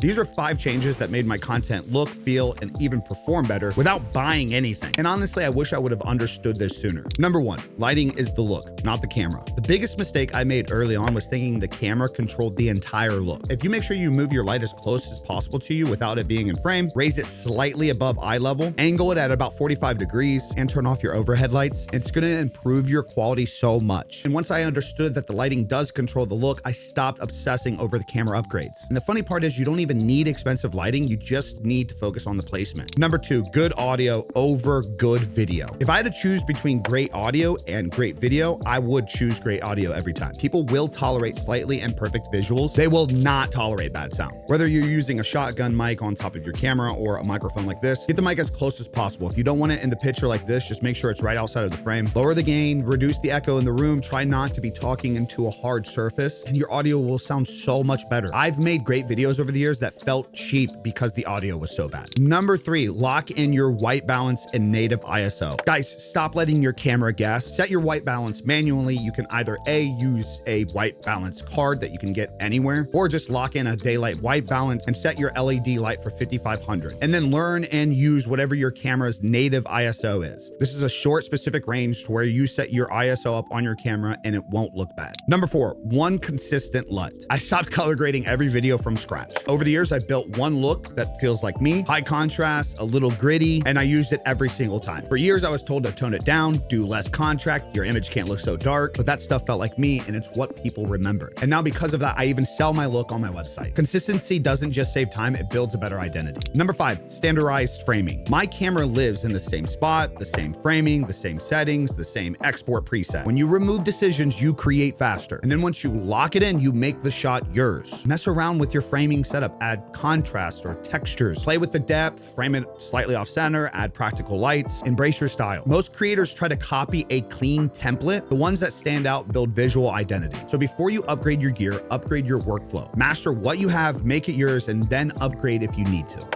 These are 5 changes that made my content look, feel, and even perform better without buying anything. And honestly, I wish I would have understood this sooner. Number 1, lighting is the look, not the camera. The biggest mistake I made early on was thinking the camera controlled the entire look. If you make sure you move your light as close as possible to you without it being in frame, raise it slightly above eye level, angle it at about 45 degrees, and turn off your overhead lights, it's gonna improve your quality so much. And once I understood that the lighting does control the look, I stopped obsessing over the camera upgrades. And the funny part is you don't even need expensive lighting, you just need to focus on the placement. Number 2, good audio over good video. If I had to choose between great audio and great video, I would choose great audio every time. People will tolerate slightly imperfect visuals. They will not tolerate bad sound. Whether you're using a shotgun mic on top of your camera or a microphone like this, get the mic as close as possible. If you don't want it in the picture like this, just make sure it's right outside of the frame. Lower the gain, reduce the echo in the room, try not to be talking into a hard surface, and your audio will sound so much better. I've made great videos over the years that felt cheap because the audio was so bad. Number 3, lock in your white balance and native ISO. Guys, stop letting your camera guess. Set your white balance manually. You can either A, use a white balance card that you can get anywhere, or just lock in a daylight white balance and set your LED light for 5500. And then learn and use whatever your camera's native ISO is. This is a short, specific range to where you set your ISO up on your camera and it won't look bad. Number 4, one consistent LUT. I stopped color grading every video from scratch. Over the years, I built one look that feels like me, high contrast, a little gritty, and I used it every single time. For years, I was told to tone it down, do less contrast, your image can't look so dark, but that stuff felt like me and it's what people remembered. And now because of that, I even sell my look on my website. Consistency doesn't just save time, it builds a better identity. Number 5, standardized framing. My camera lives in the same spot, the same framing, the same settings, the same export preset. When you remove decisions, you create faster. And then once you lock it in, you make the shot yours. Mess around with your framing setup, add contrast or textures, play with the depth, frame it slightly off center, add practical lights, embrace your style. Most creators try to copy a clean template. The ones that stand out build visual identity. So before you upgrade your gear, upgrade your workflow. Master what you have, make it yours, and then upgrade if you need to.